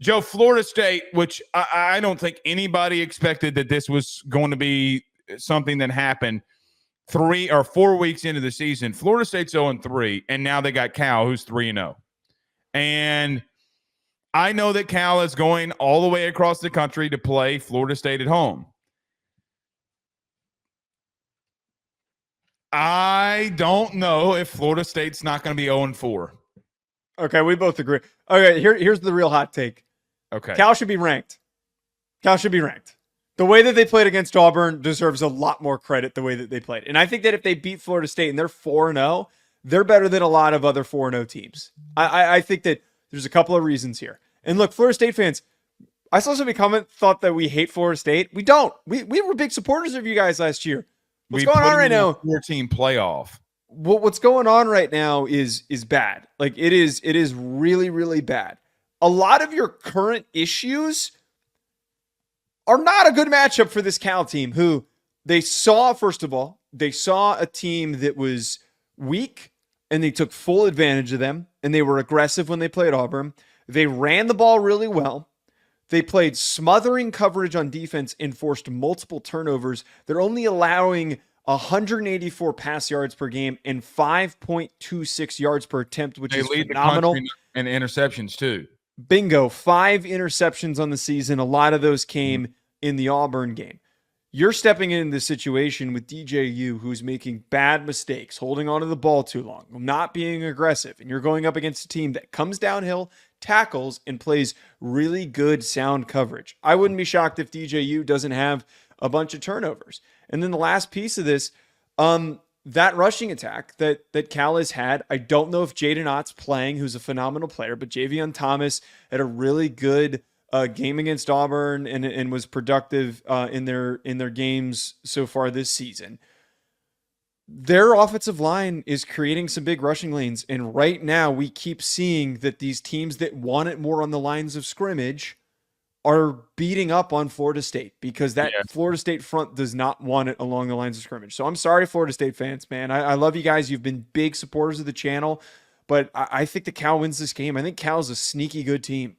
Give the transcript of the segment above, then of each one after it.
Joe, Florida State, which I don't think anybody expected that this was going to be something that happened 3 or 4 weeks into the season. Florida State's 0-3, and now they got Cal, who's 3-0. And I know that Cal is going all the way across the country to play Florida State at home. I don't know if Florida State's not going to be 0-4. Okay, we both agree. Okay, here's the real hot take. Okay. Cal should be ranked. Cal should be ranked. The way that they played against Auburn deserves a lot more credit the way that they played. And I think that if they beat Florida State and they're 4-0, they're better than a lot of other 4-0 teams. I think that there's a couple of reasons here. And look, Florida State fans, I saw somebody thought that we hate Florida State. We don't. We were big supporters of you guys last year. What's going on right now? 14 playoff. What's going on right now is bad. Like it is really, really bad. A lot of your current issues are not a good matchup for this Cal team, who they saw, first of all, they saw a team that was weak and they took full advantage of them, and they were aggressive when they played Auburn. They ran the ball really well. They played smothering coverage on defense and forced multiple turnovers. They're only allowing 184 pass yards per game and 5.26 yards per attempt, which is phenomenal. And interceptions too. Bingo. 5 interceptions on the season. A lot of those came in the Auburn game. You're stepping into the situation with DJU, who's making bad mistakes, holding onto the ball too long, not being aggressive, and you're going up against a team that comes downhill, tackles, and plays really good sound coverage. I wouldn't be shocked if DJU doesn't have a bunch of turnovers. And then the last piece of this, that rushing attack that Cal has had, I don't know if Jaden Ott's playing, who's a phenomenal player, but Javion Thomas had a really good game against Auburn and was productive in their games so far this season. Their offensive line is creating some big rushing lanes, and right now we keep seeing that these teams that want it more on the lines of scrimmage are beating up on Florida State because Florida State front does not want it along the lines of scrimmage. So I'm sorry, Florida State fans, man. I love you guys. You've been big supporters of the channel, but I think the Cal wins this game. I think Cal's a sneaky good team.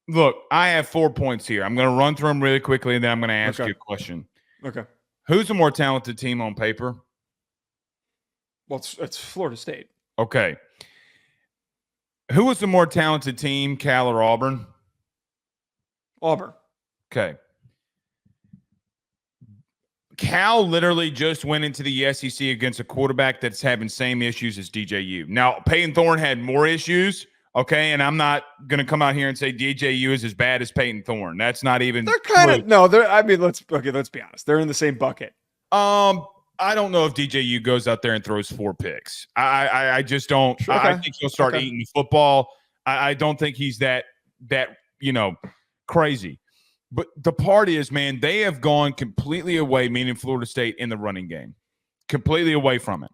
Look, I have 4 points here. I'm going to run through them really quickly, and then I'm going to ask you a question. Okay. Who's the more talented team on paper? Well, it's Florida State. Okay. Who was the more talented team, Cal or Auburn? Auburn. Okay. Cal literally just went into the SEC against a quarterback that's having same issues as DJU. Now, Peyton Thorne had more issues, okay, and I'm not going to come out here and say DJU is as bad as Peyton Thorne. That's not even. They're kind of no. They're. I mean, let's be honest. They're in the same bucket. I don't know if DJU goes out there and throws 4 picks. I just don't. Okay. I think he'll start eating the football. I don't think he's that crazy. But the part is, man, they have gone completely away, meaning Florida State, in the running game, completely away from it.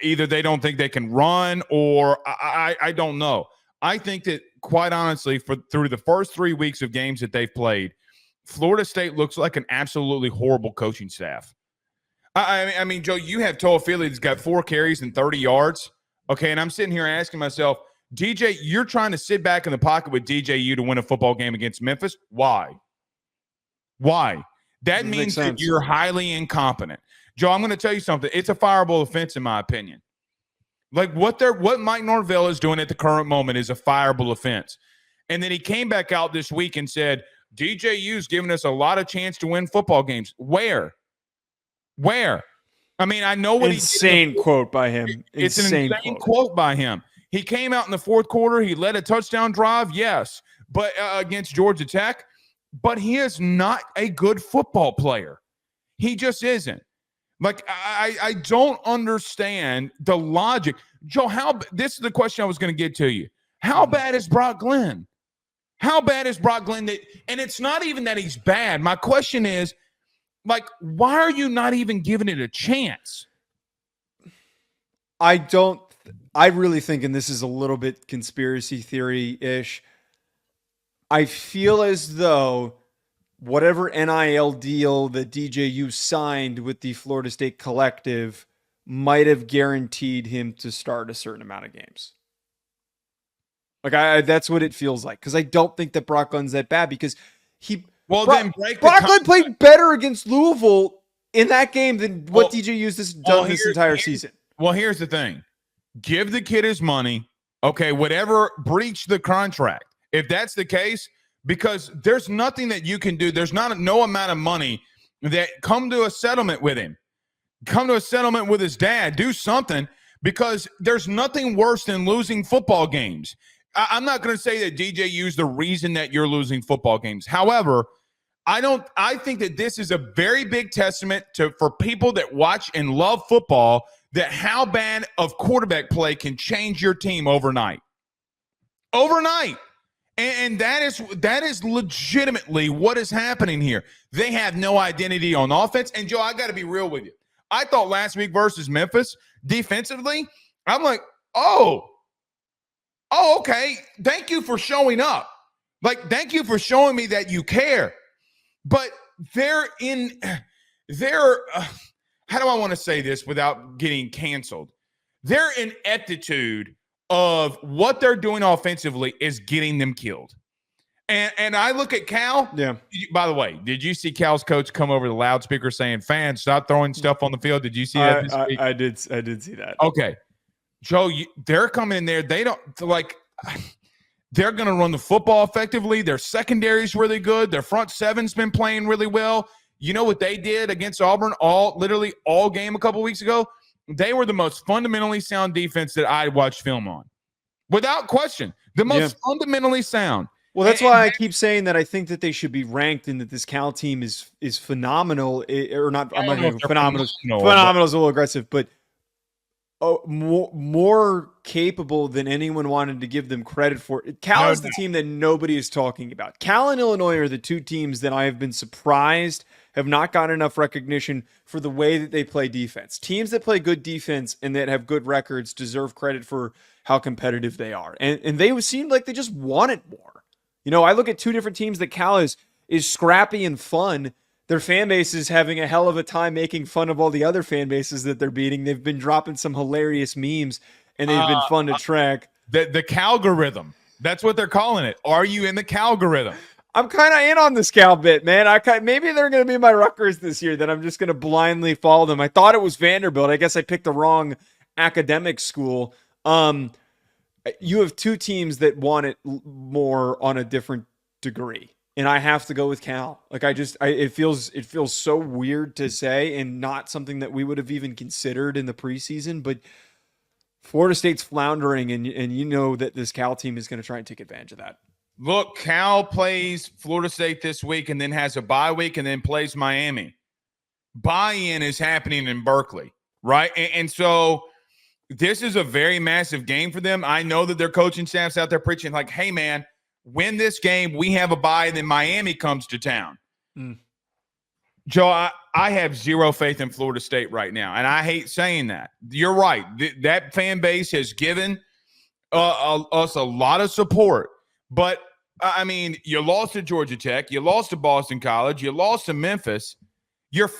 Either they don't think they can run, or I don't know. I think that, quite honestly, through the first 3 weeks of games that they've played, Florida State looks like an absolutely horrible coaching staff. I mean, Joe, you have Toafili that's got 4 carries and 30 yards. Okay, and I'm sitting here asking myself, DJ, you're trying to sit back in the pocket with DJU to win a football game against Memphis. Why? That means that you're highly incompetent. Joe, I'm going to tell you something. It's a fireable offense, in my opinion. Like what Mike Norvell is doing at the current moment is a fireable offense. And then he came back out this week and said, DJU's giving us a lot of chance to win football games. Where? I mean, I know what insane quote by him. It's an insane quote by him. He came out in the fourth quarter. He led a touchdown drive, yes, but against Georgia Tech. But he is not a good football player. He just isn't. Like, I don't understand the logic. Joe, this is the question I was going to get to you. How bad is Brock Glenn? And it's not even that he's bad. My question is, like, why are you not even giving it a chance? I really think, and this is a little bit conspiracy theory-ish, I feel as though whatever NIL deal that DJU signed with the Florida State collective might have guaranteed him to start a certain amount of games. Like that's what it feels like. Because I don't think that Brock Glenn's that bad because then break Brock Glenn played better against Louisville in that game than what DJU's done this entire season. Well, here's the thing. Give the kid his money. Okay, whatever, breach the contract. If that's the case, because there's nothing that you can do. There's no amount of money that come to a settlement with him. Come to a settlement with his dad. Do something, because there's nothing worse than losing football games. I'm not going to say that DJU's the reason that you're losing football games. However, I think that this is a very big testament for people that watch and love football, that how bad of quarterback play can change your team overnight. And that is legitimately what is happening here. They have no identity on offense. And Joe, I got to be real with you. I thought last week versus Memphis, defensively, I'm like, oh, okay. Thank you for showing up. Like, thank you for showing me that you care. But how do I want to say this without getting canceled? Their ineptitude of what they're doing offensively is getting them killed. And I look at Cal. Yeah. By the way, did you see Cal's coach come over the loudspeaker saying, "Fans, stop throwing stuff on the field"? Did you see that this week? I did see that. Okay. Joe, they're coming in there. They don't like – they're going to run the football effectively. Their secondary's really good. Their front seven's been playing really well. You know what they did against Auburn literally all game a couple weeks ago? They were the most fundamentally sound defense that I watched film on. Without question. The most fundamentally sound. Well, that's why I keep saying that I think that they should be ranked and that this Cal team is phenomenal. Or not, I'm not going to phenomenal. Phenomenal is a little aggressive, but more capable than anyone wanted to give them credit for. Cal is the team that nobody is talking about. Cal and Illinois are the two teams that I have been surprised have not gotten enough recognition for the way that they play defense. Teams that play good defense and that have good records deserve credit for how competitive they are. And they seem like they just want it more. You know, I look at two different teams that Cal is scrappy and fun. Their fan base is having a hell of a time making fun of all the other fan bases that they're beating. They've been dropping some hilarious memes, and they've been fun to track. The Calgorithm. That's what they're calling it. Are you in the Calgorithm? I'm kind of in on this Cal bit, man. Maybe they're going to be my Rutgers this year, that I'm just going to blindly follow them. I thought it was Vanderbilt. I guess I picked the wrong academic school. You have two teams that want it more on a different degree, and I have to go with Cal. Like it feels so weird to say, and not something that we would have even considered in the preseason. But Florida State's floundering, and you know that this Cal team is going to try and take advantage of that. Look, Cal plays Florida State this week, and then has a bye week, and then plays Miami. Buy-in is happening in Berkeley, right? And so this is a very massive game for them. I know that their coaching staff's out there preaching like, hey, man, win this game. We have a bye, and then Miami comes to town. Joe, I have zero faith in Florida State right now, and I hate saying that. You're right. That fan base has given us a lot of support. But, I mean, you lost to Georgia Tech. You lost to Boston College. You lost to Memphis.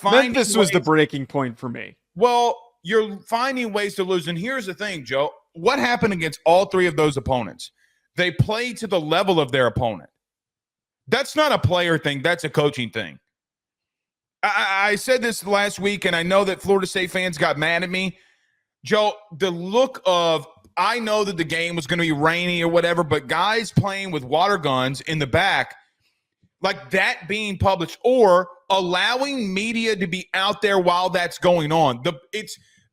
Memphis was the breaking point for me. Well, you're finding ways to lose. And here's the thing, Joe. What happened against all three of those opponents? They played to the level of their opponent. That's not a player thing. That's a coaching thing. I said this last week, and I know that Florida State fans got mad at me. Joe, the look of, I know that the game was going to be rainy or whatever, but guys playing with water guns in the back, like that being published, or allowing media to be out there while that's going on.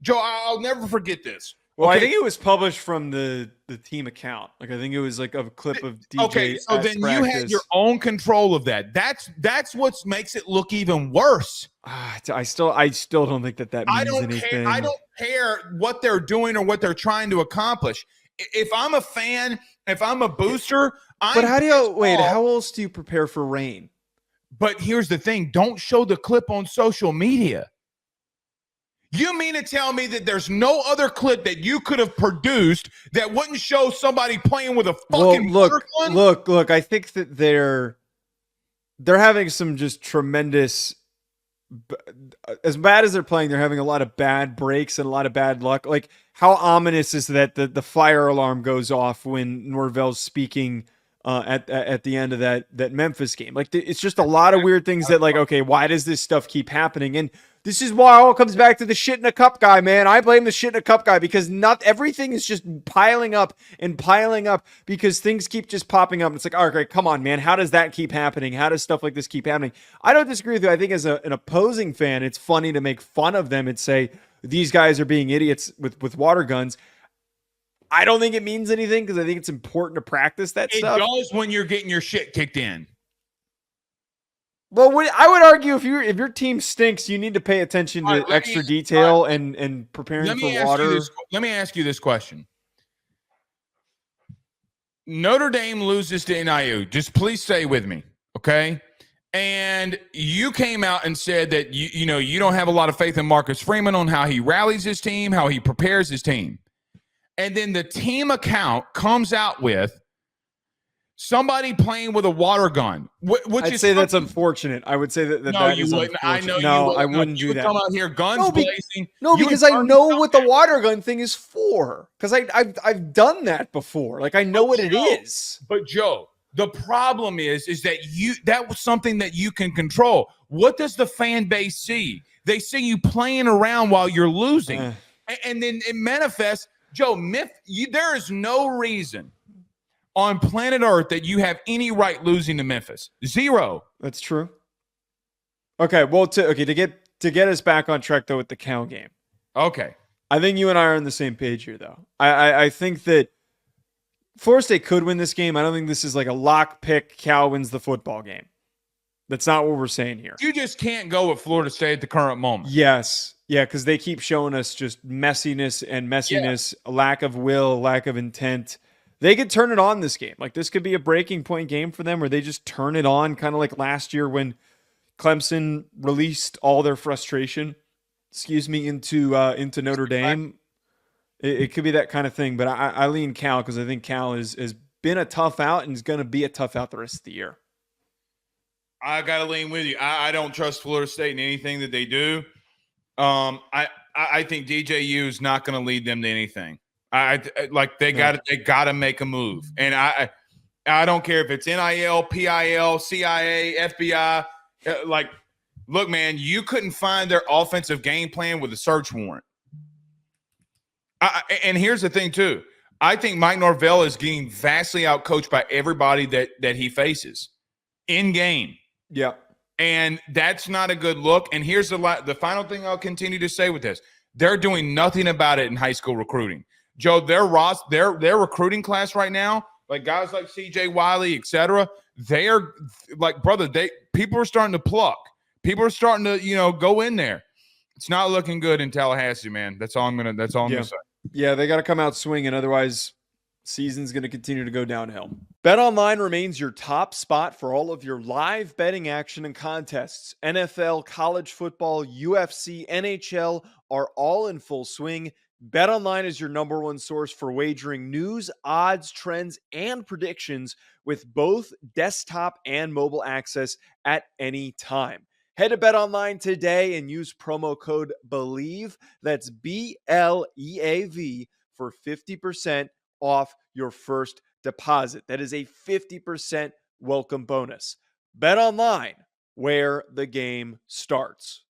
Joe, I'll never forget this. Well, okay. I think it was published from the team account. Like, I think it was like a clip of DJ. Okay, so then you had your own control of that. That's what makes it look even worse. I still don't think that means anything. I don't care what they're doing or what they're trying to accomplish. If I'm a fan, if I'm a booster, how else do you prepare for rain? But here's the thing: don't show the clip on social media. You mean to tell me that there's no other clip that you could have produced that wouldn't show somebody playing with a fucking water gun? Look, I think that they're having some just tremendous, as bad as they're playing, they're having a lot of bad breaks and a lot of bad luck. Like, how ominous is that the fire alarm goes off when Norvell's speaking at the end of that Memphis game? Like, it's just a lot of weird things that, like, okay, why does this stuff keep happening? And this is why it all comes back to the shit in a cup guy, man. I blame the shit in a cup guy because not everything is just piling up and piling up because things keep just popping up. It's like, all right, come on, man. How does that keep happening? How does stuff like this keep happening? I don't disagree with you. I think as an opposing fan, it's funny to make fun of them and say these guys are being idiots with water guns. I don't think it means anything because I think it's important to practice that stuff. It does when you're getting your shit kicked in. Well, I would argue if your team stinks, you need to pay attention to extra detail and preparing for water. Let me ask you this question. Notre Dame loses to NIU. Just please stay with me, okay? And you came out and said that you don't have a lot of faith in Marcus Freeman on how he rallies his team, how he prepares his team. And then the team account comes out with somebody playing with a water gun. I'd say that's unfortunate. I would say that that you is wouldn't. I know no, you wouldn't. I wouldn't do you would that. Come out here, guns blazing. No, because I know what the water gun thing is for. Because I've done that before. Like, I know what it is. But Joe, the problem is that that was something that you can control. What does the fan base see? They see you playing around while you're losing, and then it manifests. Joe, there is no reason on planet Earth that you have any right losing to Memphis. Zero. That's true. Okay, well, to get us back on track though with the Cal game. Okay, I think you and I are on the same page here, though. I think that Florida State could win this game. I don't think this is like a lock pick. Cal wins the football game. That's not what we're saying here. You just can't go with Florida State at the current moment. Yes. Yeah, because they keep showing us just messiness, a lack of will, lack of intent. They could turn it on this game. Like, this could be a breaking point game for them where they just turn it on, kind of like last year when Clemson released all their frustration, into Notre Dame. It could be that kind of thing, but I lean Cal because I think Cal has been a tough out and is going to be a tough out the rest of the year. I got to lean with you. I don't trust Florida State in anything that they do. I think DJU is not going to lead them to anything. They got to make a move, and I don't care if it's NIL, PIL, CIA, FBI. Look, man, you couldn't find their offensive game plan with a search warrant. And here's the thing too. I think Mike Norvell is getting vastly outcoached by everybody that he faces in game. Yeah. And that's not a good look. And here's the final thing I'll continue to say with this. They're doing nothing about it in high school recruiting. Joe, their recruiting class right now, like guys like CJ Wiley, et cetera, they are like, brother, people are starting to pluck. People are starting to, go in there. It's not looking good in Tallahassee, man. That's all I'm gonna say. Yeah, they got to come out swinging. Otherwise, season's going to continue to go downhill. BetOnline remains your top spot for all of your live betting action and contests. NFL, college football, UFC, NHL are all in full swing. BetOnline is your number one source for wagering news, odds, trends, and predictions with both desktop and mobile access at any time. Head to BetOnline today and use promo code BELIEVE, that's BLEAV, for 50% off your first deposit. That is a 50% welcome bonus. BetOnline, where the game starts.